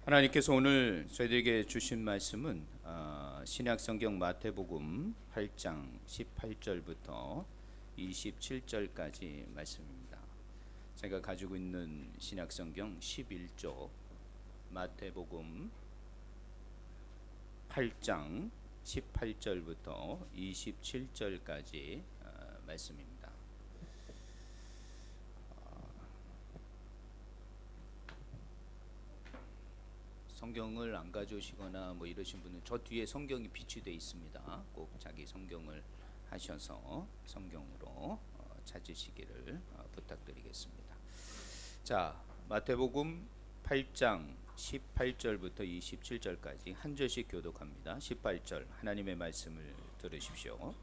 하나님께서 오늘 저희들에게 주신 말씀은 신약성경 마태복음 8장 18절부터 27절까지 말씀입니다. 제가 가지고 있는 신약성경 11조 마태복음 8장 18절부터 27절까지 말씀입니다. 성경을 안 가져오시거나 뭐 이러신 분은 저 뒤에 성경이 비치되어 있습니다. 꼭 자기 성경을 하셔서 성경으로 찾으시기를 부탁드리겠습니다. 자, 마태복음 8장 18절부터 27절까지 한 절씩 교독합니다. 18절 하나님의 말씀을 들으십시오.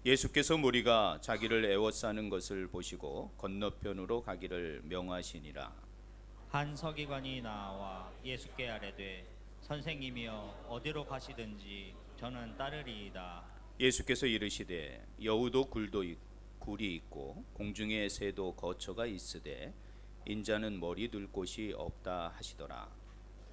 예수께서 무리가 자기를 애워싸는 것을 보시고 건너편으로 가기를 명하시니라. 한 서기관이 나와 예수께 아뢰되 선생님이여 어디로 가시든지 저는 따르리이다. 예수께서 이르시되 여우도 굴이 있고 공중에 새도 거처가 있으되 인자는 머리 둘 곳이 없다 하시더라.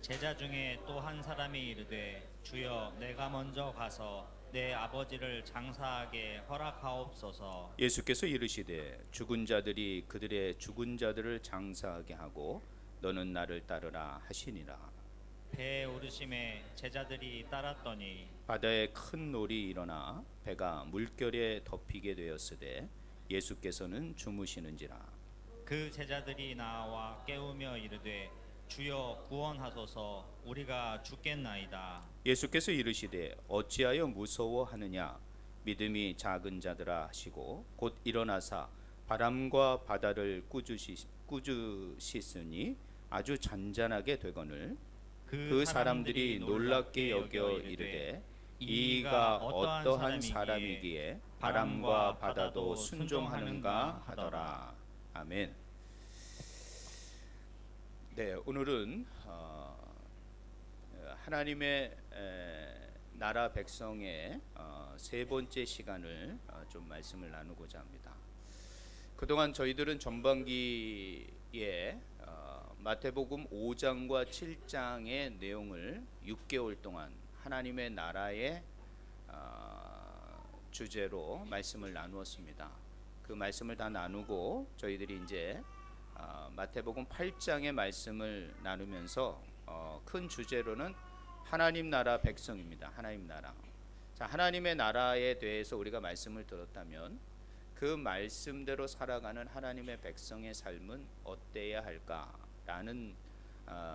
제자 중에 또 한 사람이 이르되 주여 내가 먼저 가서 내 아버지를 장사하게 허락하옵소서. 예수께서 이르시되 죽은 자들이 그들의 죽은 자들을 장사하게 하고 너는 나를 따르라 하시니라. 배에 오르심에 제자들이 따랐더니 바다에 큰 놀이 일어나 배가 물결에 덮이게 되었으되 예수께서는 주무시는지라. 그 제자들이 나와 깨우며 이르되 주여 구원하소서 우리가 죽겠나이다. 예수께서 이르시되 어찌하여 무서워하느냐 믿음이 작은 자들아 하시고 곧 일어나사 바람과 바다를 꾸짖으시니 아주 잔잔하게 되거늘 그 사람들이 놀랍게 여겨 이르되 이가 어떠한 사람이기에 바람과 바다도 순종하는가 하더라. 아멘. 네, 오늘은 하나님의 나라 백성의 세 번째 시간을 좀 말씀을 나누고자 합니다. 그동안 저희들은 전반기에 마태복음 5장과 7장의 내용을 6개월 동안 하나님의 나라의 주제로 말씀을 나누었습니다. 그 말씀을 다 나누고 저희들이 이제 마태복음 8장의 말씀을 나누면서 큰 주제로는 하나님 나라 백성입니다. 하나님 나라. 자, 하나님의 나라에 대해서 우리가 말씀을 들었다면 그 말씀대로 살아가는 하나님의 백성의 삶은 어때야 할까라는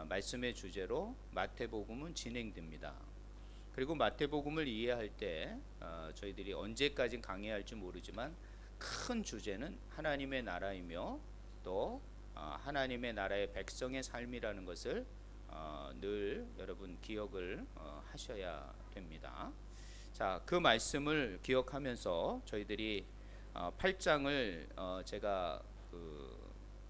말씀의 주제로 마태복음은 진행됩니다. 그리고 마태복음을 이해할 때 저희들이 언제까지 강해할지 모르지만 큰 주제는 하나님의 나라이며 또 하나님의 나라의 백성의 삶이라는 것을 늘 여러분 기억을 하셔야 됩니다. 자, 그 말씀을 기억하면서 저희들이 8장을 제가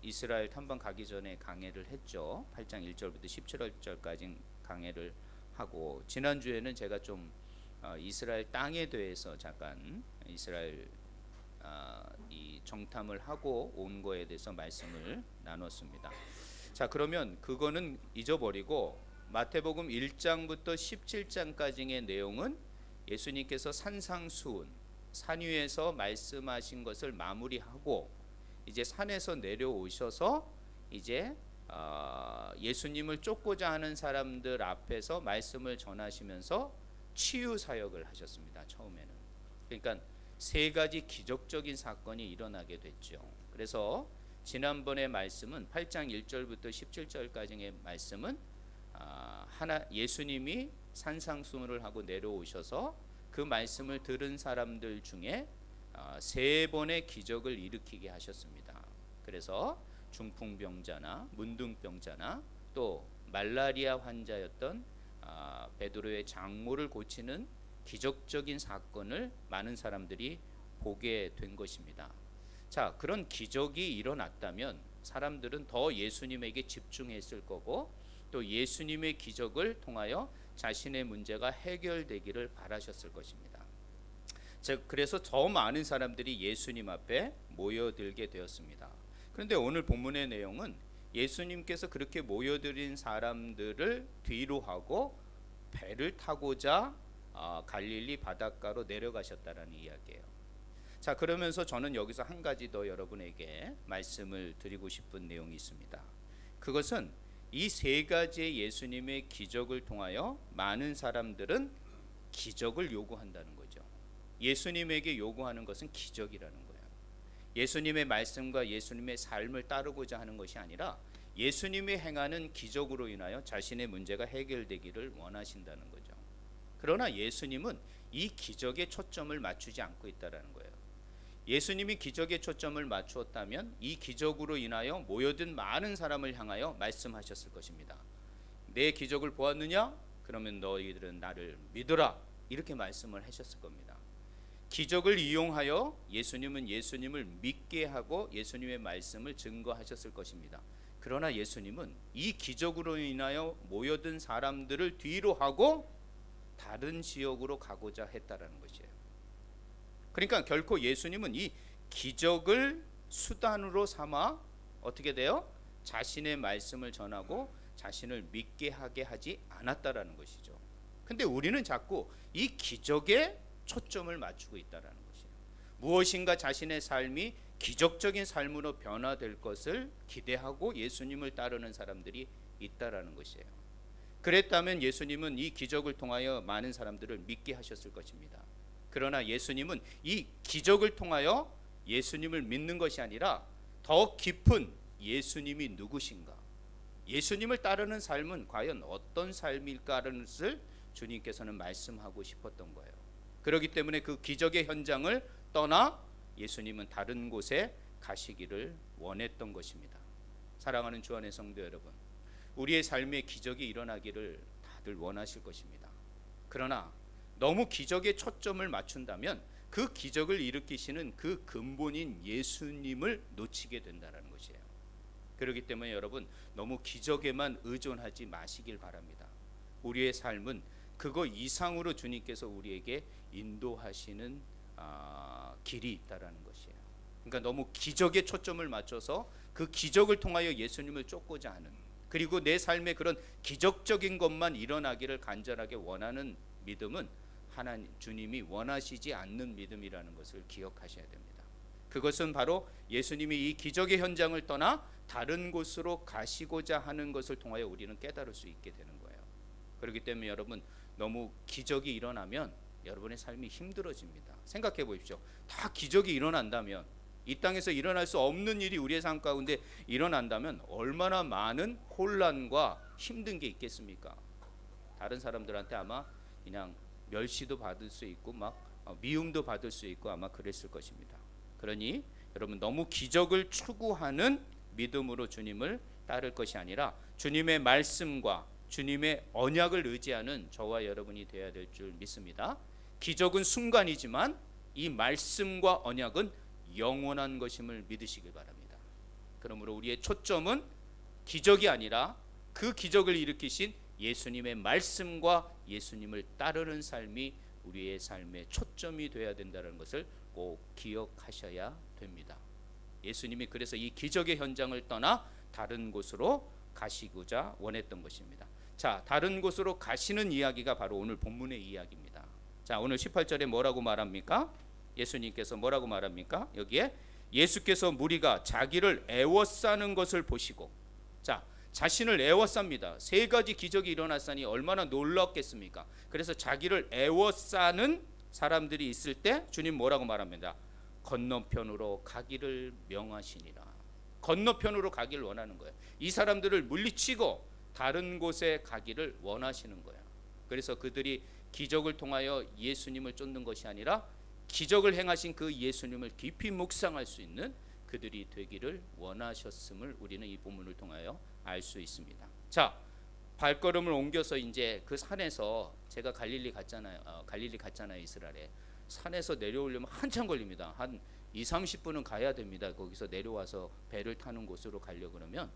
이스라엘 탐방 가기 전에 강해를 했죠. 8장 1절부터 17절까지 강해를 하고 지난주에는 제가 좀 이스라엘 땅에 대해서 잠깐 이스라엘 이 정탐을 하고 온 거에 대해서 말씀을 나눴습니다. 자, 그러면 그거는 잊어버리고 마태복음 1장부터 17장까지의 내용은 예수님께서 산상수훈 산 위에서 말씀하신 것을 마무리하고 이제 산에서 내려오셔서 이제 예수님을 쫓고자 하는 사람들 앞에서 말씀을 전하시면서 치유 사역을 하셨습니다. 처음에는. 그러니까 세 가지 기적적인 사건이 일어나게 됐죠. 그래서 지난번의 말씀은 8장 1절부터 17절까지의 말씀은 예수님이 산상수훈을 하고 내려오셔서 그 말씀을 들은 사람들 중에 세 번의 기적을 일으키게 하셨습니다. 그래서 중풍병자나 문둥병자나 또 말라리아 환자였던 베드로의 장모를 고치는 기적적인 사건을 많은 사람들이 보게 된 것입니다. 자, 그런 기적이 일어났다면 사람들은 더 예수님에게 집중했을 거고 또 예수님의 기적을 통하여 자신의 문제가 해결되기를 바라셨을 것입니다. 즉 그래서 더 많은 사람들이 예수님 앞에 모여들게 되었습니다. 그런데 오늘 본문의 내용은 예수님께서 그렇게 모여들인 사람들을 뒤로 하고 배를 타고자 갈릴리 바닷가로 내려가셨다라는 이야기예요. 자, 그러면서 저는 여기서 한 가지 더 여러분에게 말씀을 드리고 싶은 내용이 있습니다. 그것은 이 세 가지의 예수님의 기적을 통하여 많은 사람들은 기적을 요구한다는 거죠. 예수님에게 요구하는 것은 기적이라는 거예요. 예수님의 말씀과 예수님의 삶을 따르고자 하는 것이 아니라 예수님이 행하는 기적으로 인하여 자신의 문제가 해결되기를 원하신다는 거죠. 그러나 예수님은 이 기적에 초점을 맞추지 않고 있다는 거예요. 예수님이 기적에 초점을 맞추었다면 이 기적으로 인하여 모여든 많은 사람을 향하여 말씀하셨을 것입니다. 내 기적을 보았느냐? 그러면 너희들은 나를 믿으라. 이렇게 말씀을 하셨을 겁니다. 기적을 이용하여 예수님은 예수님을 믿게 하고 예수님의 말씀을 증거하셨을 것입니다. 그러나 예수님은 이 기적으로 인하여 모여든 사람들을 뒤로 하고 다른 지역으로 가고자 했다라는 것이에요. 그러니까 결코 예수님은 이 기적을 수단으로 삼아 어떻게 돼요? 자신의 말씀을 전하고 자신을 믿게 하게 하지 않았다라는 것이죠. 근데 우리는 자꾸 이 기적에 초점을 맞추고 있다라는 것이에요. 무엇인가 자신의 삶이 기적적인 삶으로 변화될 것을 기대하고 예수님을 따르는 사람들이 있다라는 것이에요. 그랬다면 예수님은 이 기적을 통하여 많은 사람들을 믿게 하셨을 것입니다. 그러나 예수님은 이 기적을 통하여 예수님을 믿는 것이 아니라 더 깊은 예수님이 누구신가, 예수님을 따르는 삶은 과연 어떤 삶일까라는 것을 주님께서는 말씀하고 싶었던 거예요. 그렇기 때문에 그 기적의 현장을 떠나 예수님은 다른 곳에 가시기를 원했던 것입니다. 사랑하는 주 안의 성도 여러분, 우리의 삶에 기적이 일어나기를 다들 원하실 것입니다. 그러나 너무 기적에 초점을 맞춘다면 그 기적을 일으키시는 그 근본인 예수님을 놓치게 된다는 것이에요. 그렇기 때문에 여러분, 너무 기적에만 의존하지 마시길 바랍니다. 우리의 삶은 그거 이상으로 주님께서 우리에게 인도하시는 길이 있다라는 것이에요. 그러니까 너무 기적에 초점을 맞춰서 그 기적을 통하여 예수님을 쫓고자 하는, 그리고 내 삶에 그런 기적적인 것만 일어나기를 간절하게 원하는 믿음은 하나님 주님이 원하시지 않는 믿음이라는 것을 기억하셔야 됩니다. 그것은 바로 예수님이 이 기적의 현장을 떠나 다른 곳으로 가시고자 하는 것을 통하여 우리는 깨달을 수 있게 되는 거예요. 그렇기 때문에 여러분, 너무 기적이 일어나면 여러분의 삶이 힘들어집니다. 생각해 보십시오. 다 기적이 일어난다면, 이 땅에서 일어날 수 없는 일이 우리의 삶 가운데 일어난다면 얼마나 많은 혼란과 힘든 게 있겠습니까? 다른 사람들한테 아마 그냥 멸시도 받을 수 있고 막 미움도 받을 수 있고 아마 그랬을 것입니다. 그러니 여러분, 너무 기적을 추구하는 믿음으로 주님을 따를 것이 아니라 주님의 말씀과 주님의 언약을 의지하는 저와 여러분이 되어야 될 줄 믿습니다. 기적은 순간이지만 이 말씀과 언약은 영원한 것임을 믿으시길 바랍니다. 그러므로 우리의 초점은 기적이 아니라 그 기적을 일으키신 예수님의 말씀과 예수님을 따르는 삶이 우리의 삶의 초점이 되어야 된다는 것을 꼭 기억하셔야 됩니다. 예수님이 그래서 이 기적의 현장을 떠나 다른 곳으로 가시고자 원했던 것입니다. 자, 다른 곳으로 가시는 이야기가 바로 오늘 본문의 이야기입니다. 자, 오늘 18절에 뭐라고 말합니까? 예수님께서 뭐라고 말합니까? 여기에 예수께서 무리가 자기를 애워싸는 것을 보시고, 자, 자신을 애워쌉니다. 세 가지 기적이 일어났으니 얼마나 놀랍겠습니까? 그래서 자기를 애워싸는 사람들이 있을 때 주님 뭐라고 말합니다? 건너편으로 가기를 명하시니라. 건너편으로 가기를 원하는 거예요. 이 사람들을 물리치고 다른 곳에 가기를 원하시는 거예요. 그래서 그들이 기적을 통하여 예수님을 쫓는 것이 아니라 기적을 행하신 그 예수님을 깊이 묵상할 수 있는 그들이 되기를 원하셨음을 우리는 이 본문을 통하여 알 수 있습니다. 자, 발걸음을 옮겨서 이제 그 산에서, 제가 갈릴리 갔잖아요. 이스라엘에. 산에서 내려오려면 한참 걸립니다. 한 20-30분은 가야 됩니다. 거기서 내려와서 배를 타는 곳으로 가려고 그러면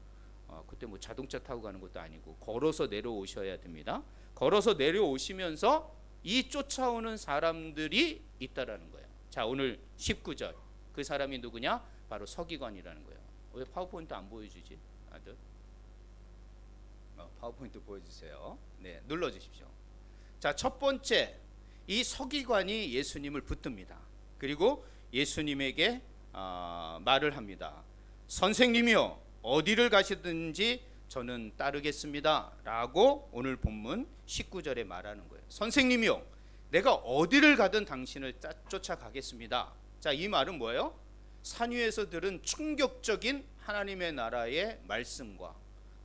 그때 뭐 자동차 타고 가는 것도 아니고 걸어서 내려오셔야 됩니다. 걸어서 내려오시면서 이 쫓아오는 사람들이 있다라는 거예요. 자, 오늘 19절 그 사람이 누구냐? 바로 서기관이라는 거예요. 왜 파워포인트 안 보여주지? 아들. 파워포인트 보여주세요. 네, 눌러주십시오. 자, 첫 번째, 이 서기관이 예수님을 붙듭니다. 그리고 예수님에게 말을 합니다. 선생님이요, 어디를 가시든지 저는 따르겠습니다 라고 오늘 본문 19절에 말하는 거예요. 선생님이요, 내가 어디를 가든 당신을 쫓아가겠습니다. 자, 이 말은 뭐예요? 산 위에서 들은 충격적인 하나님의 나라의 말씀과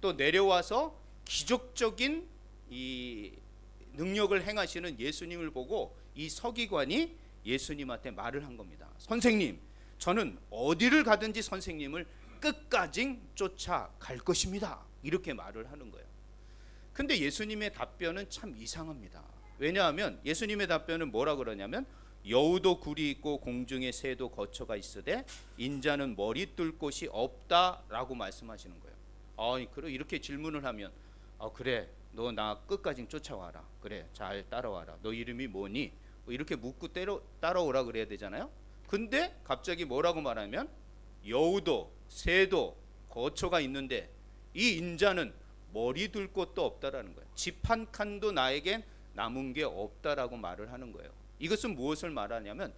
또 내려와서 기적적인 이 능력을 행하시는 예수님을 보고 이 서기관이 예수님한테 말을 한 겁니다. 선생님, 저는 어디를 가든지 선생님을 끝까지 쫓아갈 것입니다. 이렇게 말을 하는 거예요. 근데 예수님의 답변은 참 이상합니다. 왜냐하면 예수님의 답변은 뭐라 그러냐면 여우도 굴이 있고 공중에 새도 거처가 있으되 인자는 머리 뚫 곳이 없다라고 말씀하시는 거예요. 그럼 이렇게 질문을 하면 그래, 너 나 끝까지 쫓아와라. 그래, 잘 따라와라. 너 이름이 뭐니? 이렇게 묻고 따라오라 그래야 되잖아요. 근데 갑자기 뭐라고 말하면 여우도 새도 거처가 있는데 이 인자는 머리 둘 곳도 없다라는 거예요. 집 한 칸도 나에겐 남은 게 없다라고 말을 하는 거예요. 이것은 무엇을 말하냐면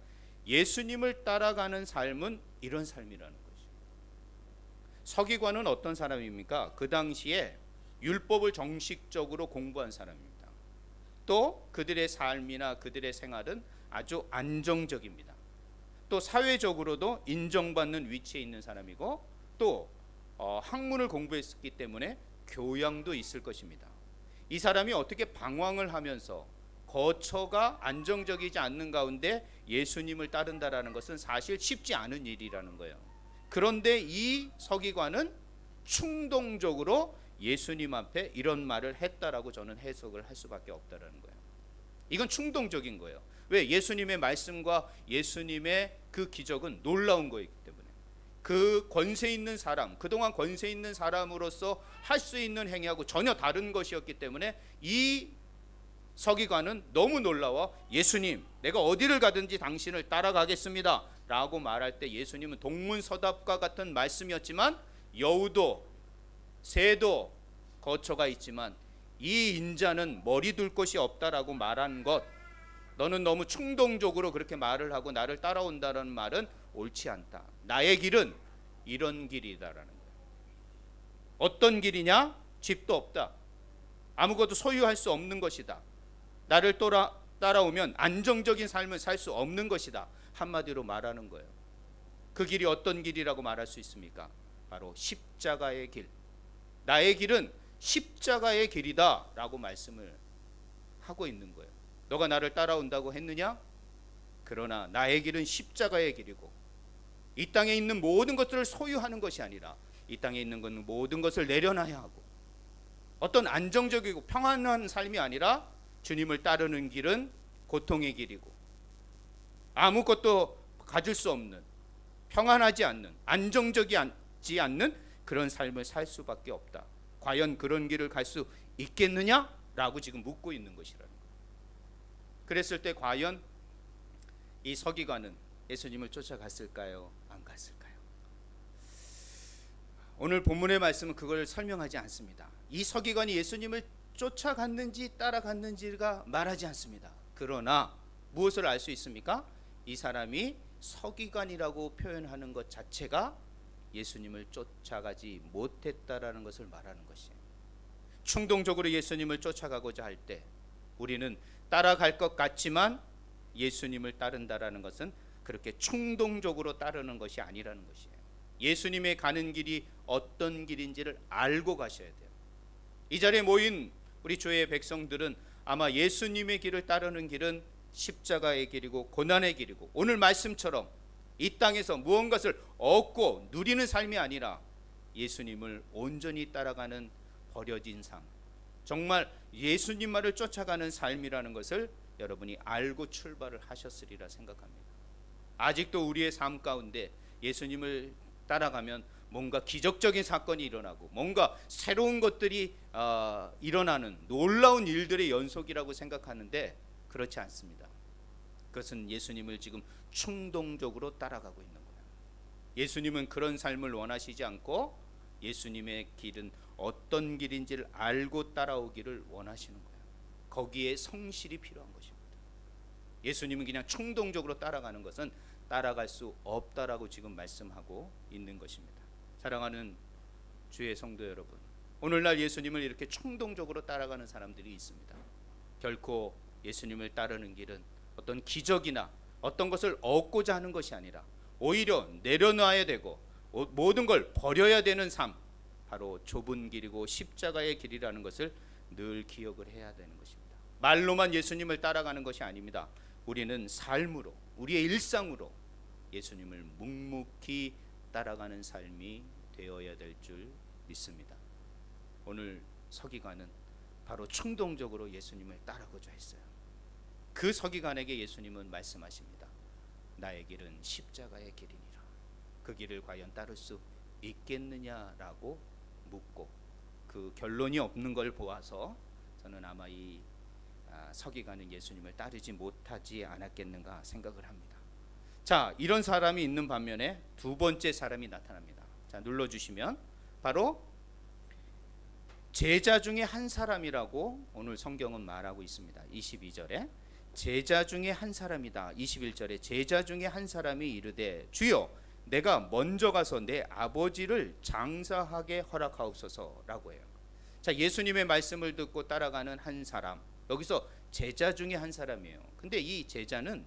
예수님을 따라가는 삶은 이런 삶이라는 거죠. 서기관은 어떤 사람입니까? 그 당시에 율법을 정식적으로 공부한 사람입니다. 또 그들의 삶이나 그들의 생활은 아주 안정적입니다. 또 사회적으로도 인정받는 위치에 있는 사람이고 또 학문을 공부했기 때문에 교양도 있을 것입니다. 이 사람이 어떻게 방황을 하면서 거처가 안정적이지 않는 가운데 예수님을 따른다라는 것은 사실 쉽지 않은 일이라는 거예요. 그런데 이 서기관은 충동적으로 예수님 앞에 이런 말을 했다라고 저는 해석을 할 수밖에 없다라는 거예요. 이건 충동적인 거예요. 왜? 예수님의 말씀과 예수님의 그 기적은 놀라운 거이기 때문에. 그 권세 있는 사람, 그동안 권세 있는 사람으로서 할 수 있는 행위하고 전혀 다른 것이었기 때문에 이 서기관은 너무 놀라워 예수님, 내가 어디를 가든지 당신을 따라가겠습니다 라고 말할 때 예수님은 동문서답과 같은 말씀이었지만 여우도 새도 거처가 있지만 이 인자는 머리 둘 곳이 없다라고 말한 것, 너는 너무 충동적으로 그렇게 말을 하고 나를 따라온다는 말은 옳지 않다. 나의 길은 이런 길이다라는 거예요. 어떤 길이냐? 집도 없다. 아무것도 소유할 수 없는 것이다. 나를 따라오면 안정적인 삶을 살 수 없는 것이다. 한마디로 말하는 거예요. 그 길이 어떤 길이라고 말할 수 있습니까? 바로 십자가의 길. 나의 길은 십자가의 길이다 라고 말씀을 하고 있는 거예요. 너가 나를 따라온다고 했느냐? 그러나 나의 길은 십자가의 길이고 이 땅에 있는 모든 것들을 소유하는 것이 아니라 이 땅에 있는 건 모든 것을 내려놔야 하고 어떤 안정적이고 평안한 삶이 아니라 주님을 따르는 길은 고통의 길이고 아무것도 가질 수 없는, 평안하지 않는, 안정적이지 않는 그런 삶을 살 수밖에 없다. 과연 그런 길을 갈 수 있겠느냐? 라고 지금 묻고 있는 것이라는 거예요. 그랬을 때 과연 이 서기관은 예수님을 쫓아갔을까요? 안 갔을까요? 오늘 본문의 말씀은 그걸 설명하지 않습니다. 이 서기관이 예수님을 쫓아갔는지 따라갔는지가 말하지 않습니다. 그러나 무엇을 알 수 있습니까? 이 사람이 서기관이라고 표현하는 것 자체가 예수님을 쫓아가지 못했다라는 것을 말하는 것이에요. 충동적으로 예수님을 쫓아가고자 할 때 우리는 따라갈 것 같지만 예수님을 따른다라는 것은 그렇게 충동적으로 따르는 것이 아니라는 것이에요. 예수님의 가는 길이 어떤 길인지를 알고 가셔야 돼요. 이 자리에 모인 우리 주의 백성들은 아마 예수님의 길을 따르는 길은 십자가의 길이고 고난의 길이고 오늘 말씀처럼 이 땅에서 무언가를 얻고 누리는 삶이 아니라 예수님을 온전히 따라가는 버려진 삶, 정말 예수님만을 쫓아가는 삶이라는 것을 여러분이 알고 출발을 하셨으리라 생각합니다. 아직도 우리의 삶 가운데 예수님을 따라가면 뭔가 기적적인 사건이 일어나고 뭔가 새로운 것들이 일어나는 놀라운 일들의 연속이라고 생각하는데 그렇지 않습니다. 그것은 예수님을 지금 충동적으로 따라가고 있는 거예요. 예수님은 그런 삶을 원하시지 않고 예수님의 길은 어떤 길인지를 알고 따라오기를 원하시는 거예요. 거기에 성실이 필요한 것입니다. 예수님은 그냥 충동적으로 따라가는 것은 따라갈 수 없다라고 지금 말씀하고 있는 것입니다. 사랑하는 주의 성도 여러분, 오늘날 예수님을 이렇게 충동적으로 따라가는 사람들이 있습니다. 결코 예수님을 따르는 길은 어떤 기적이나 어떤 것을 얻고자 하는 것이 아니라 오히려 내려놔야 되고 모든 걸 버려야 되는 삶, 바로 좁은 길이고 십자가의 길이라는 것을 늘 기억을 해야 되는 것입니다. 말로만 예수님을 따라가는 것이 아닙니다. 우리는 삶으로, 우리의 일상으로 예수님을 묵묵히 따라가는 삶이 되어야 될 줄 믿습니다. 오늘 서기관은 바로 충동적으로 예수님을 따르고자 했어요. 그 서기관에게 예수님은 말씀하십니다. 나의 길은 십자가의 길이니라. 그 길을 과연 따를 수 있겠느냐라고 묻고, 그 결론이 없는 걸 보아서 저는 아마 이 서기관은 예수님을 따르지 못하지 않았겠는가 생각을 합니다. 자, 이런 사람이 있는 반면에 두 번째 사람이 나타납니다. 자, 눌러주시면 바로 제자 중에 한 사람이라고 오늘 성경은 말하고 있습니다. 22절에 제자 중에 한 사람이다. 21절에 제자 중에 한 사람이 이르되 주여 내가 먼저 가서 내 아버지를 장사하게 허락하옵소서라고 해요. 자, 예수님의 말씀을 듣고 따라가는 한 사람, 여기서 제자 중에 한 사람이에요. 근데 이 제자는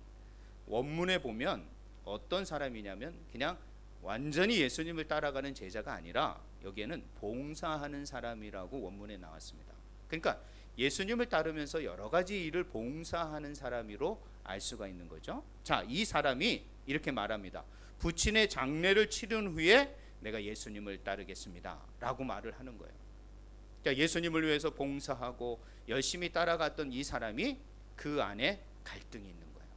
원문에 보면 어떤 사람이냐면 그냥 완전히 예수님을 따라가는 제자가 아니라 여기에는 봉사하는 사람이라고 원문에 나왔습니다. 그러니까 예수님을 따르면서 여러 가지 일을 봉사하는 사람으로 알 수가 있는 거죠. 자, 이 사람이 이렇게 말합니다. 부친의 장례를 치른 후에 내가 예수님을 따르겠습니다 라고 말을 하는 거예요. 그러니까 예수님을 위해서 봉사하고 열심히 따라갔던 이 사람이 그 안에 갈등이 있는 거예요.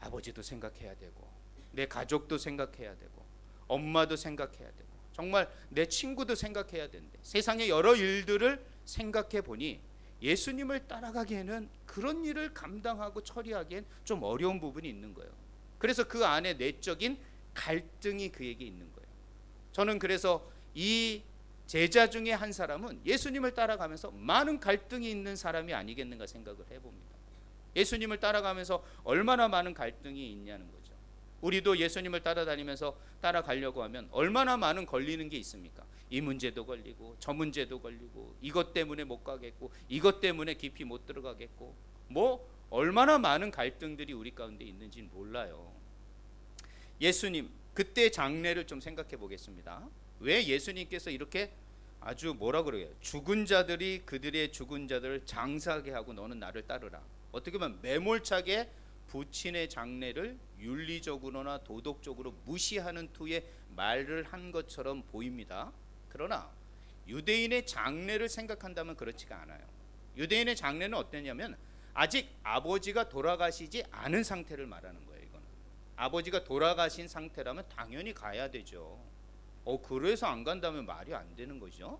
아버지도 생각해야 되고 내 가족도 생각해야 되고 엄마도 생각해야 되고 정말 내 친구도 생각해야 되는데 세상의 여러 일들을 생각해 보니 예수님을 따라가기에는 그런 일을 감당하고 처리하기엔 좀 어려운 부분이 있는 거예요. 그래서 그 안에 내적인 갈등이 그에게 있는 거예요. 저는 그래서 이 제자 중에 한 사람은 예수님을 따라가면서 많은 갈등이 있는 사람이 아니겠는가 생각을 해봅니다. 예수님을 따라가면서 얼마나 많은 갈등이 있냐는 거죠. 우리도 예수님을 따라다니면서 따라가려고 하면 얼마나 많은 걸리는 게 있습니까? 이 문제도 걸리고 저 문제도 걸리고 이것 때문에 못 가겠고 이것 때문에 깊이 못 들어가겠고 뭐 얼마나 많은 갈등들이 우리 가운데 있는지 몰라요. 예수님 그때 장례를 좀 생각해 보겠습니다. 왜 예수님께서 이렇게 아주 뭐라 그래요? 죽은 자들이 그들의 죽은 자들을 장사하게 하고 너는 나를 따르라. 어떻게 보면 매몰차게 부친의 장례를 윤리적으로나 도덕적으로 무시하는 투의 말을 한 것처럼 보입니다. 그러나 유대인의 장례를 생각한다면 그렇지가 않아요. 유대인의 장례는 어땠냐면 아직 아버지가 돌아가시지 않은 상태를 말하는 거예요. 이거는 아버지가 돌아가신 상태라면 당연히 가야 되죠. 그래서 안 간다면 말이 안 되는 거죠.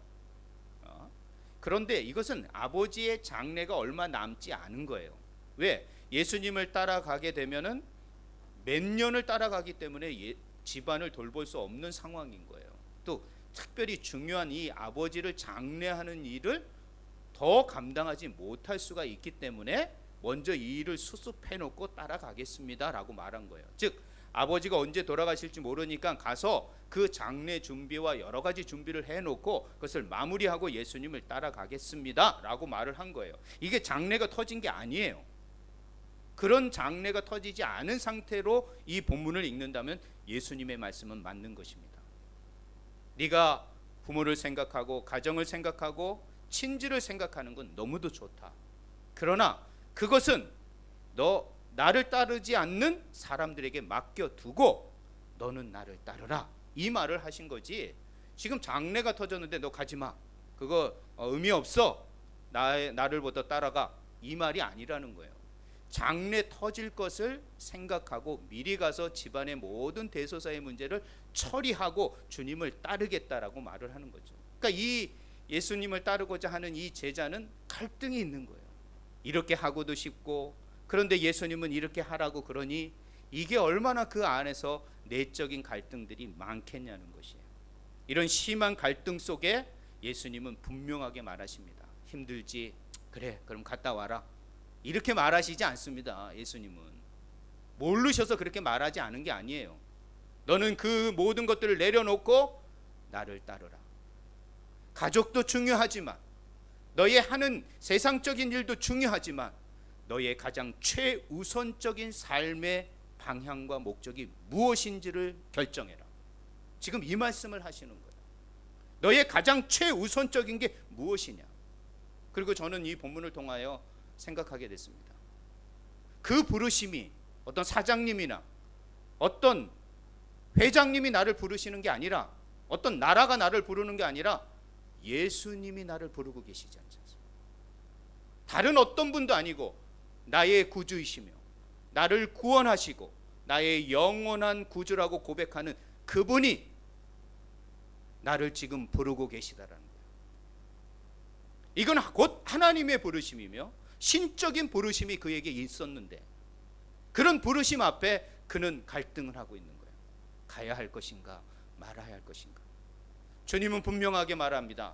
그런데 이것은 아버지의 장례가 얼마 남지 않은 거예요. 왜? 예수님을 따라가게 되면은 몇 년을 따라가기 때문에 집안을 돌볼 수 없는 상황인 거예요. 또 특별히 중요한 이 아버지를 장례하는 일을 더 감당하지 못할 수가 있기 때문에 먼저 이 일을 수습해 놓고 따라가겠습니다라고 말한 거예요. 즉 아버지가 언제 돌아가실지 모르니까 가서 그 장례 준비와 여러 가지 준비를 해놓고 그것을 마무리하고 예수님을 따라가겠습니다라고 말을 한 거예요. 이게 장례가 터진 게 아니에요. 그런 장례가 터지지 않은 상태로 이 본문을 읽는다면 예수님의 말씀은 맞는 것입니다. 네가 부모를 생각하고 가정을 생각하고 친지를 생각하는 건 너무도 좋다. 그러나 그것은 너 나를 따르지 않는 사람들에게 맡겨두고 너는 나를 따르라 이 말을 하신 거지. 지금 장례가 터졌는데 너 가지마 그거 의미 없어 나를 보다 따라가 이 말이 아니라는 거예요. 장례 터질 것을 생각하고 미리 가서 집안의 모든 대소사의 문제를 처리하고 주님을 따르겠다라고 말을 하는 거죠. 그러니까 이 예수님을 따르고자 하는 이 제자는 갈등이 있는 거예요. 이렇게 하고도 싶고 그런데 예수님은 이렇게 하라고 그러니 이게 얼마나 그 안에서 내적인 갈등들이 많겠냐는 것이에요. 이런 심한 갈등 속에 예수님은 분명하게 말하십니다. 힘들지? 그래, 그럼 갔다 와라. 이렇게 말하시지 않습니다. 예수님은 모르셔서 그렇게 말하지 않은 게 아니에요. 너는 그 모든 것들을 내려놓고 나를 따르라. 가족도 중요하지만, 너의 하는 세상적인 일도 중요하지만, 너의 가장 최우선적인 삶의 방향과 목적이 무엇인지를 결정해라. 지금 이 말씀을 하시는 거예요. 너의 가장 최우선적인 게 무엇이냐. 그리고 저는 이 본문을 통하여 생각하게 됐습니다. 그 부르심이 어떤 사장님이나 어떤 회장님이 나를 부르시는 게 아니라, 어떤 나라가 나를 부르는 게 아니라 예수님이 나를 부르고 계시지 않습니까? 다른 어떤 분도 아니고 나의 구주이시며 나를 구원하시고 나의 영원한 구주라고 고백하는 그분이 나를 지금 부르고 계시다라는 거예요. 이건 곧 하나님의 부르심이며 신적인 부르심이 그에게 있었는데, 그런 부르심 앞에 그는 갈등을 하고 있는 거예요. 가야 할 것인가 말아야 할 것인가. 주님은 분명하게 말합니다.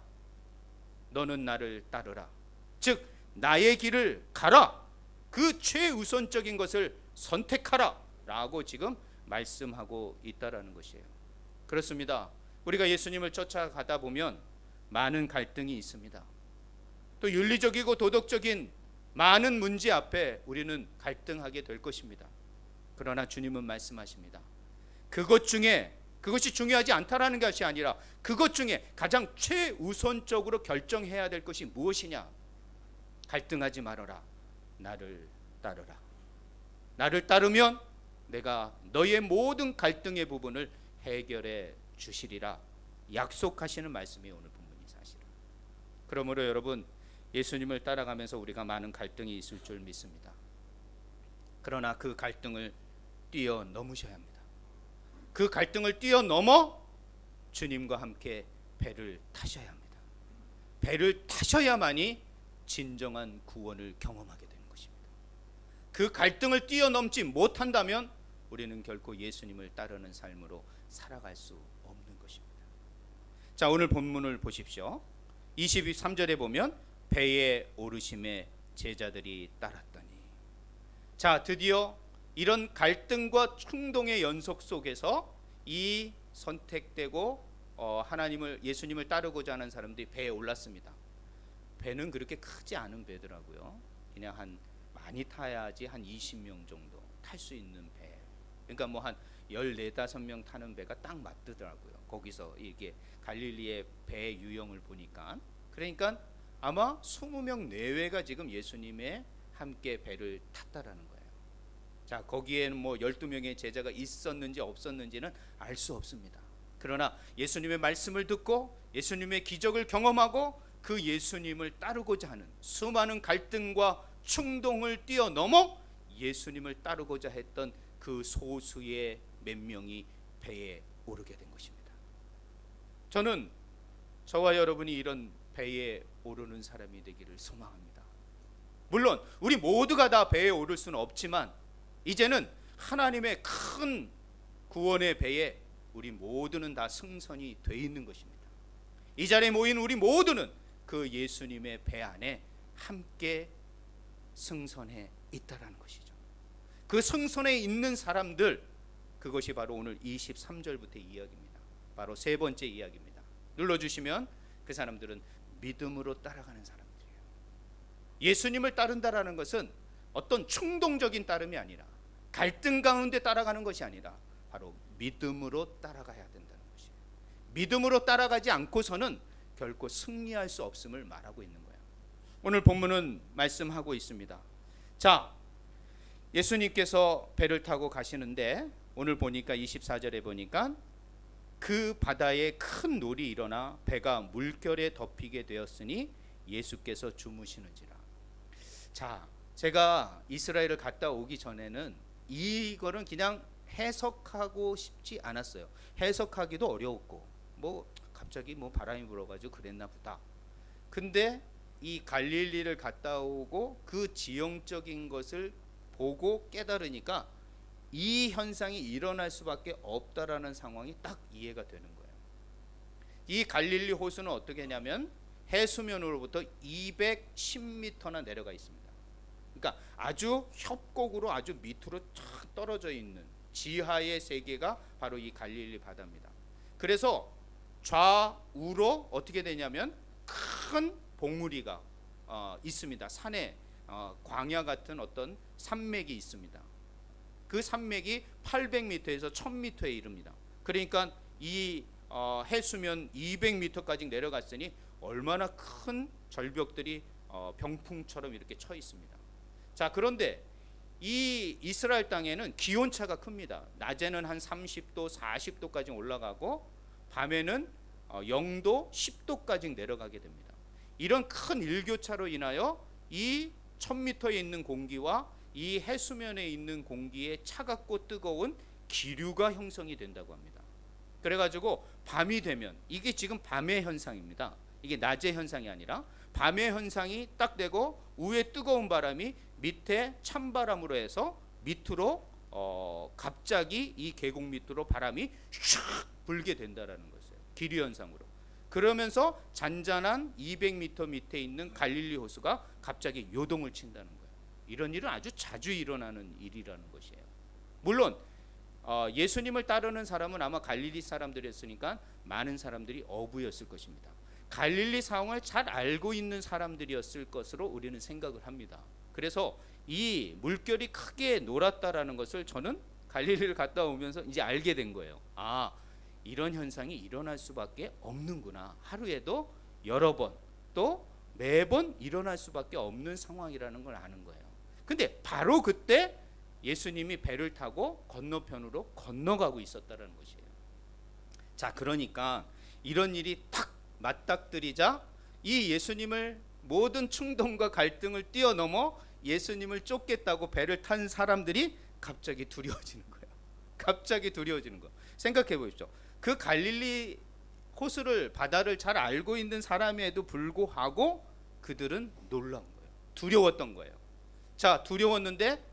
너는 나를 따르라. 즉 나의 길을 가라. 그 최우선적인 것을 선택하라 라고 지금 말씀하고 있다라는 것이에요. 그렇습니다. 우리가 예수님을 쫓아가다 보면 많은 갈등이 있습니다. 또 윤리적이고 도덕적인 많은 문제 앞에 우리는 갈등하게 될 것입니다. 그러나 주님은 말씀하십니다. 그것 중에 그것이 중요하지 않다라는 것이 아니라 그것 중에 가장 최우선적으로 결정해야 될 것이 무엇이냐. 갈등하지 말아라. 나를 따르라. 나를 따르면 내가 너의 모든 갈등의 부분을 해결해 주시리라 약속하시는 말씀이 오늘 본문이 사실은. 그러므로 여러분, 예수님을 따라가면서 우리가 많은 갈등이 있을 줄 믿습니다. 그러나 그 갈등을 뛰어넘으셔야 합니다. 그 갈등을 뛰어넘어 주님과 함께 배를 타셔야 합니다. 배를 타셔야만이 진정한 구원을 경험하게 되는 것입니다. 그 갈등을 뛰어넘지 못한다면 우리는 결코 예수님을 따르는 삶으로 살아갈 수 없는 것입니다. 자, 오늘 본문을 보십시오. 23절에 보면 배에 오르심에 제자들이 따랐더니. 자, 드디어 이런 갈등과 충동의 연속 속에서 이 선택되고 예수님을 따르고자 하는 사람들이 배에 올랐습니다. 배는 그렇게 크지 않은 배더라고요. 그냥 많이 타야지 한 20명 정도 탈 수 있는 배. 그러니까 뭐 한 14~15명 타는 배가 딱 맞더라고요. 거기서 이게 갈릴리의 배 유형을 보니까. 그러니까 아마 20명 내외가 지금 예수님의 함께 배를 탔다라는 거예요. 자, 거기에는 뭐 12명의 제자가 있었는지 없었는지는 알 수 없습니다. 그러나 예수님의 말씀을 듣고 예수님의 기적을 경험하고 그 예수님을 따르고자 하는 수많은 갈등과 충동을 뛰어넘어 예수님을 따르고자 했던 그 소수의 몇 명이 배에 오르게 된 것입니다. 저는 저와 여러분이 이런 배에 오르는 사람이 되기를 소망합니다. 물론 우리 모두가 다 배에 오를 수는 없지만 이제는 하나님의 큰 구원의 배에 우리 모두는 다 승선이 돼 있는 것입니다. 이 자리에 모인 우리 모두는 그 예수님의 배 안에 함께 승선해 있다라는 것이죠. 그 승선에 있는 사람들, 그것이 바로 오늘 23절부터 이야기입니다. 바로 세 번째 이야기입니다. 눌러주시면 그 사람들은 믿음으로 따라가는 사람들이에요. 예수님을 따른다라는 것은 어떤 충동적인 따름이 아니라, 갈등 가운데 따라가는 것이 아니라 바로 믿음으로 따라가야 된다는 것이에요. 믿음으로 따라가지 않고서는 결코 승리할 수 없음을 말하고 있는 거예요. 오늘 본문은 말씀하고 있습니다. 자, 예수님께서 배를 타고 가시는데 오늘 보니까 24절에 보니까 그 바다에 큰 놀이 일어나 배가 물결에 덮이게 되었으니 예수께서 주무시는지라. 자, 제가 이스라엘을 갔다 오기 전에는 이거는 그냥 해석하고 싶지 않았어요. 해석하기도 어려웠고 뭐 갑자기 뭐 바람이 불어가지고 그랬나 보다. 근데 이 갈릴리를 갔다 오고 그 지형적인 것을 보고 깨달으니까 이 현상이 일어날 수밖에 없다라는 상황이 딱 이해가 되는 거예요. 이 갈릴리 호수는 어떻게 하냐면 해수면으로부터 210m나 내려가 있습니다. 그러니까 아주 협곡으로 아주 밑으로 쫙 떨어져 있는 지하의 세계가 바로 이 갈릴리 바다입니다. 그래서 좌우로 어떻게 되냐면 큰 봉우리가 있습니다. 산에 광야 같은 어떤 산맥이 있습니다. 그 산맥이 800m에서 1000m에 이릅니다. 그러니까 이 해수면 200m까지 내려갔으니 얼마나 큰 절벽들이 병풍처럼 이렇게 쳐 있습니다. 자, 그런데 이 이스라엘 땅에는 기온차가 큽니다. 낮에는 한 30도, 40도까지 올라가고 밤에는 0도, 10도까지 내려가게 됩니다. 이런 큰 일교차로 인하여 이 1000m에 있는 공기와 이 해수면에 있는 공기의 차갑고 뜨거운 기류가 형성이 된다고 합니다. 그래가지고 밤이 되면, 이게 지금 밤의 현상입니다. 이게 낮의 현상이 아니라 밤의 현상이 딱 되고 위에 뜨거운 바람이 밑에 찬바람으로 해서 밑으로 갑자기 이 계곡 밑으로 바람이 샥 불게 된다라는 것이에요. 기류 현상으로. 그러면서 잔잔한 200m 밑에 있는 갈릴리 호수가 갑자기 요동을 친다는 거예요. 이런 일은 아주 자주 일어나는 일이라는 것이에요. 물론 예수님을 따르는 사람은 아마 갈릴리 사람들이었으니까 많은 사람들이 어부였을 것입니다. 갈릴리 상황을 잘 알고 있는 사람들이었을 것으로 우리는 생각을 합니다. 그래서 이 물결이 크게 놀았다라는 것을 저는 갈릴리를 갔다 오면서 이제 알게 된 거예요. 아, 이런 현상이 일어날 수밖에 없는구나. 하루에도 여러 번, 또 매번 일어날 수밖에 없는 상황이라는 걸 아는 거예요. 근데 바로 그때 예수님이 배를 타고 건너편으로 건너가고 있었다는 것이에요. 자, 그러니까 이런 일이 탁 맞닥뜨리자 이 예수님을 모든 충동과 갈등을 뛰어넘어 예수님을 쫓겠다고 배를 탄 사람들이 갑자기 두려워지는 거예요. 갑자기 두려워지는 거. 생각해 보십시오. 그 갈릴리 호수를, 바다를 잘 알고 있는 사람에도 불구하고 그들은 놀란 거예요. 두려웠던 거예요. 자, 두려웠는데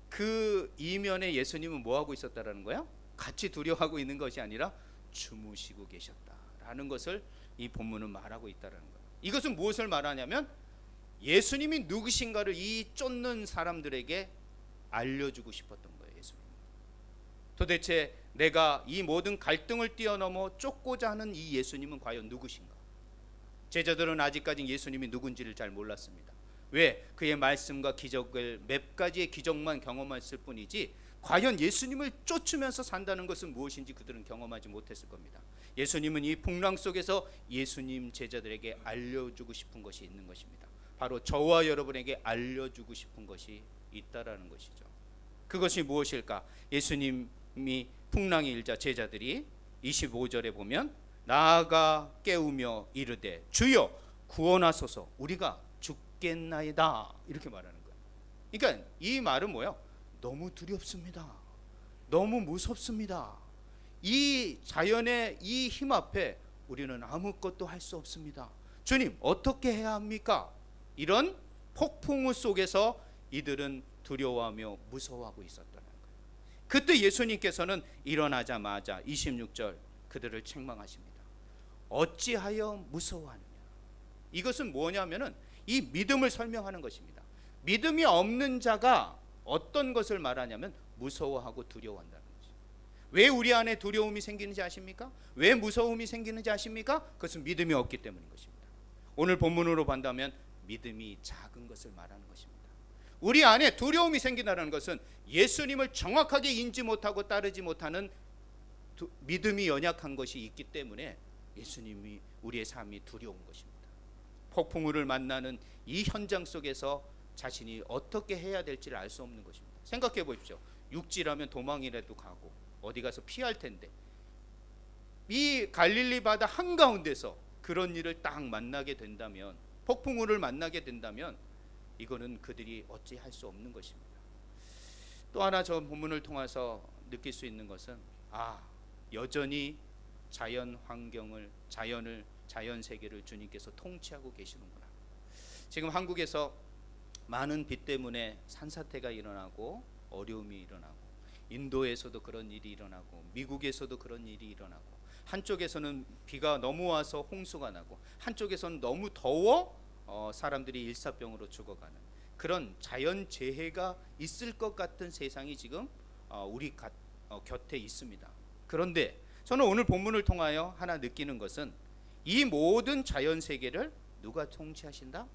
그 이면에 예수님은 뭐 하고 있었다라는 거예요? 같이 두려워하고 있는 것이 아니라 주무시고 계셨다라는 것을 이 본문은 말하고 있다라는 거예요. 이것은 무엇을 말하냐면 예수님이 누구신가를 이 쫓는 사람들에게 알려주고 싶었던 거예요. 예수님. 도대체 내가 이 모든 갈등을 뛰어넘어 쫓고자 하는 이 예수님은 과연 누구신가? 제자들은 아직까지 예수님이 누군지를 잘 몰랐습니다. 왜? 그의 말씀과 기적을 몇 가지의 기적만 경험했을 뿐이지 과연 예수님을 쫓으면서 산다는 것은 무엇인지 그들은 경험하지 못했을 겁니다. 예수님은 이 풍랑 속에서 예수님 제자들에게 알려주고 싶은 것이 있는 것입니다. 바로 저와 여러분에게 알려주고 싶은 것이 있다라는 것이죠. 그것이 무엇일까? 예수님이 풍랑이 일자 제자들이 25절에 보면 나아가 깨우며 이르되 주여 구원하소서 우리가 죽겠나이다 이렇게 말하는 거예요. 그러니까 이 말은 뭐예요? 너무 두렵습니다. 너무 무섭습니다. 이 자연의 이 힘 앞에 우리는 아무것도 할 수 없습니다. 주님 어떻게 해야 합니까? 이런 폭풍우 속에서 이들은 두려워하며 무서워하고 있었다는 거예요. 그때 예수님께서는 일어나자마자 26절 그들을 책망하십니다. 어찌하여 무서워하느냐? 이것은 뭐냐면은 이 믿음을 설명하는 것입니다. 믿음이 없는 자가 어떤 것을 말하냐면 무서워하고 두려워한다는 것이죠. 왜 우리 안에 두려움이 생기는지 아십니까? 왜 무서움이 생기는지 아십니까? 그것은 믿음이 없기 때문인 것입니다. 오늘 본문으로 본다면 믿음이 작은 것을 말하는 것입니다. 우리 안에 두려움이 생긴다는 것은 예수님을 정확하게 인지 못하고 따르지 못하는 믿음이 연약한 것이 있기 때문에 예수님이 우리의 삶이 두려운 것입니다. 폭풍우를 만나는 이 현장 속에서 자신이 어떻게 해야 될지를 알 수 없는 것입니다. 생각해 보십시오. 육지라면 도망이라도 가고 어디 가서 피할 텐데 이 갈릴리 바다 한가운데서 그런 일을 딱 만나게 된다면, 폭풍우를 만나게 된다면 이거는 그들이 어찌 할 수 없는 것입니다. 또 하나 저 본문을 통해서 느낄 수 있는 것은 여전히 자연 환경을, 자연 세계를 주님께서 통치하고 계시는구나. 지금 한국에서 많은 비 때문에 산사태가 일어나고 어려움이 일어나고 인도에서도 그런 일이 일어나고 미국에서도 그런 일이 일어나고 한쪽에서는 비가 너무 와서 홍수가 나고 한쪽에서는 너무 더워 사람들이 일사병으로 죽어가는 그런 자연재해가 있을 것 같은 세상이 지금 우리 곁에 있습니다. 그런데 저는 오늘 본문을 통하여 하나 느끼는 것은 이 모든 자연세계를 누가 통치하신다?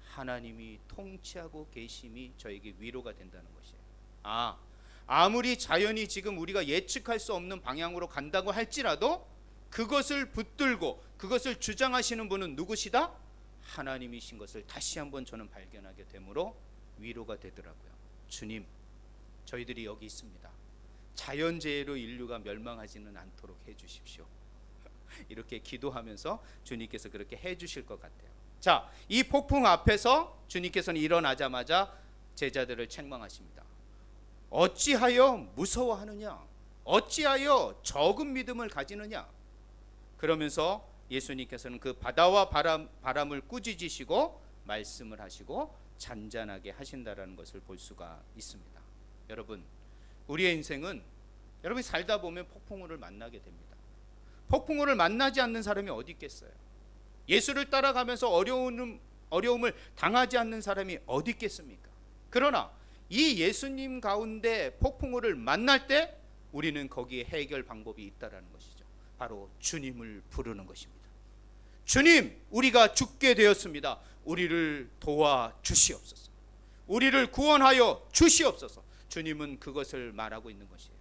하나님이 통치하고 계심이 저에게 위로가 된다는 것이에요. 아무리 자연이 지금 우리가 예측할 수 없는 방향으로 간다고 할지라도 그것을 붙들고 그것을 주장하시는 분은 누구시다? 하나님이신 것을 다시 한번 저는 발견하게 되므로 위로가 되더라고요. 주님, 저희들이 여기 있습니다. 자연재해로 인류가 멸망하지는 않도록 해주십시오. 이렇게 기도하면서 주님께서 그렇게 해주실 것 같아요. 자, 이 폭풍 앞에서 주님께서는 일어나자마자 제자들을 책망하십니다. 어찌하여 무서워하느냐? 어찌하여 적은 믿음을 가지느냐? 그러면서 예수님께서는 그 바다와 바람을 꾸짖으시고 말씀을 하시고 잔잔하게 하신다라는 것을 볼 수가 있습니다. 여러분, 우리의 인생은 여러분이 살다 보면 폭풍우를 만나게 됩니다. 폭풍우를 만나지 않는 사람이 어디 있겠어요? 예수를 따라가면서 어려움을 당하지 않는 사람이 어디 있겠습니까? 그러나 이 예수님 가운데 폭풍우를 만날 때 우리는 거기에 해결 방법이 있다라는 것이죠. 바로 주님을 부르는 것입니다. 주님, 우리가 죽게 되었습니다. 우리를 도와 주시옵소서. 우리를 구원하여 주시옵소서. 주님은 그것을 말하고 있는 것이에요.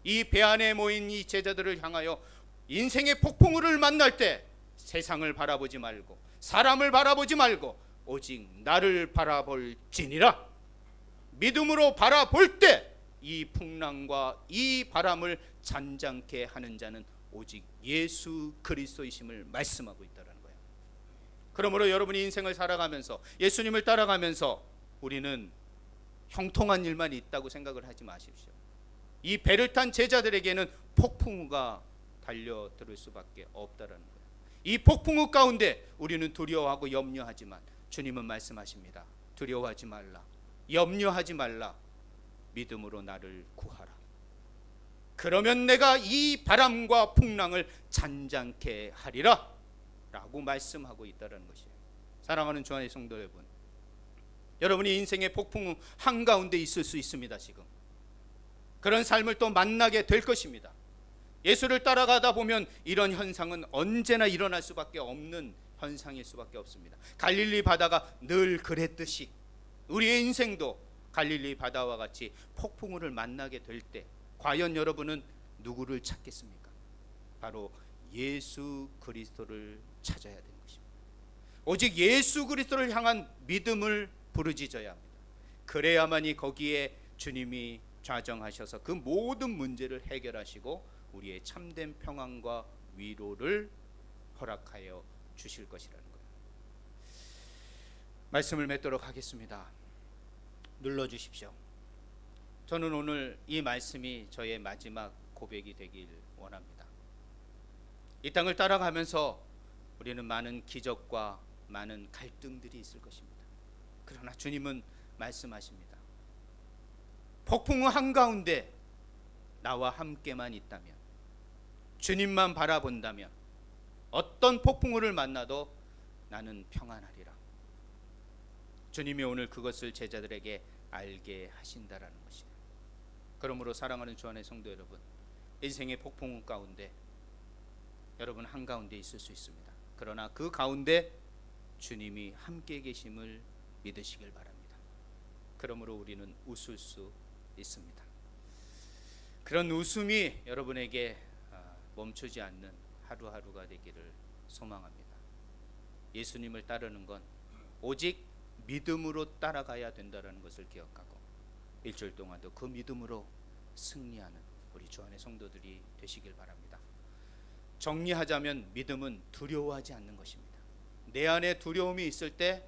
이 배 안에 모인 이 제자들을 향하여 인생의 폭풍우를 만날 때 세상을 바라보지 말고 사람을 바라보지 말고 오직 나를 바라볼지니라. 믿음으로 바라볼 때 이 풍랑과 이 바람을 잔잔케 하는 자는 오직 예수 그리스도이심을 말씀하고 있다는 거예요. 그러므로 여러분이 인생을 살아가면서 예수님을 따라가면서 우리는 형통한 일만 있다고 생각을 하지 마십시오. 이 배를 탄 제자들에게는 폭풍우가 달려들을 수밖에 없다라는 거예요. 이 폭풍우 가운데 우리는 두려워하고 염려하지만 주님은 말씀하십니다. 두려워하지 말라. 염려하지 말라. 믿음으로 나를 구하라. 그러면 내가 이 바람과 풍랑을 잔잔케 하리라 라고 말씀하고 있다는 것이에요. 사랑하는 주 안의 성도 여러분, 여러분이 인생의 폭풍 한가운데 있을 수 있습니다. 지금 그런 삶을 또 만나게 될 것입니다. 예수를 따라가다 보면 이런 현상은 언제나 일어날 수밖에 없는 현상일 수밖에 없습니다. 갈릴리 바다가 늘 그랬듯이 우리의 인생도 갈릴리 바다와 같이 폭풍우를 만나게 될 때 과연 여러분은 누구를 찾겠습니까? 바로 예수 그리스도를 찾아야 되는 것입니다. 오직 예수 그리스도를 향한 믿음을 부르짖어야 합니다. 그래야만이 거기에 주님이 좌정하셔서 그 모든 문제를 해결하시고 우리의 참된 평안과 위로를 허락하여 주실 것이라는 거예요. 말씀을 맺도록 하겠습니다. 눌러주십시오. 저는 오늘 이 말씀이 저의 마지막 고백이 되길 원합니다. 이 땅을 따라가면서 우리는 많은 기적과 많은 갈등들이 있을 것입니다. 그러나 주님은 말씀하십니다. 폭풍우 한가운데 나와 함께만 있다면, 주님만 바라본다면 어떤 폭풍우를 만나도 나는 평안하리라. 주님이 오늘 그것을 제자들에게 알게 하신다라는 것이에요. 그러므로 사랑하는 주 안의 성도 여러분, 인생의 폭풍우 가운데 여러분 한가운데 있을 수 있습니다. 그러나 그 가운데 주님이 함께 계심을 믿으시길 바랍니다. 그러므로 우리는 웃을 수 있습니다. 그런 웃음이 여러분에게 멈추지 않는 하루하루가 되기를 소망합니다. 예수님을 따르는 건 오직 믿음으로 따라가야 된다는 것을 기억하고 일주일 동안도 그 믿음으로 승리하는 우리 주 안의 성도들이 되시길 바랍니다. 정리하자면 믿음은 두려워하지 않는 것입니다. 내 안에 두려움이 있을 때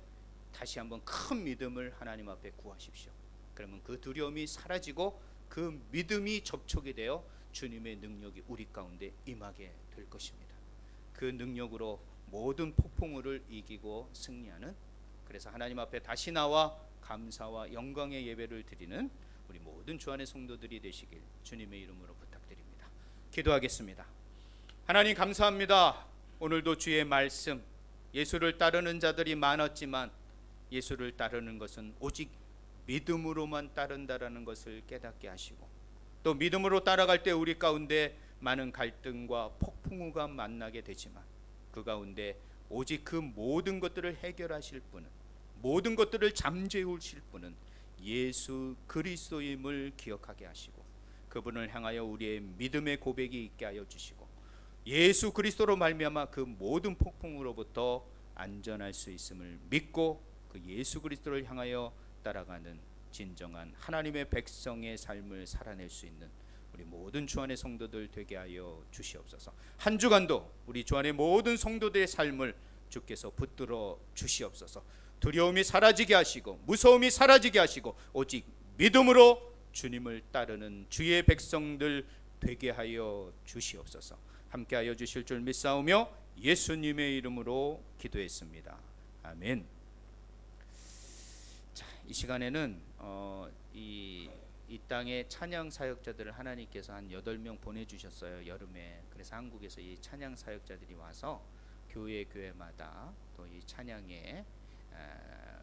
다시 한번 큰 믿음을 하나님 앞에 구하십시오. 그러면 그 두려움이 사라지고 그 믿음이 접촉이 되어 주님의 능력이 우리 가운데 임하게 될 것입니다. 그 능력으로 모든 폭풍우를 이기고 승리하는, 그래서 하나님 앞에 다시 나와 감사와 영광의 예배를 드리는 우리 모든 주 안의 성도들이 되시길 주님의 이름으로 부탁드립니다. 기도하겠습니다. 하나님 감사합니다. 오늘도 주의 말씀, 예수를 따르는 자들이 많았지만 예수를 따르는 것은 오직 믿음으로만 따른다라는 것을 깨닫게 하시고, 또 믿음으로 따라갈 때 우리 가운데 많은 갈등과 폭풍우가 만나게 되지만 그 가운데 오직 그 모든 것들을 해결하실 분은, 모든 것들을 잠재우실 분은 예수 그리스도임을 기억하게 하시고, 그분을 향하여 우리의 믿음의 고백이 있게 하여 주시고, 예수 그리스도로 말미암아 그 모든 폭풍으로부터 안전할 수 있음을 믿고 그 예수 그리스도를 향하여 따라가는 진정한 하나님의 백성의 삶을 살아낼 수 있는 우리 모든 주 안의 성도들 되게 하여 주시옵소서. 한 주간도 우리 주 안의 모든 성도들의 삶을 주께서 붙들어 주시옵소서. 두려움이 사라지게 하시고 무서움이 사라지게 하시고 오직 믿음으로 주님을 따르는 주의 백성들 되게 하여 주시옵소서. 함께하여 주실 줄 믿사오며 예수님의 이름으로 기도했습니다. 아멘. 자, 이 시간에는 이 땅의 찬양 사역자들을 하나님께서 한 8명 보내주셨어요. 여름에. 그래서 한국에서 이 찬양 사역자들이 와서 교회마다 또 이 찬양의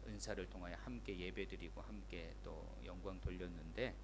은사를 통하여 함께 예배드리고 함께 또 영광 돌렸는데,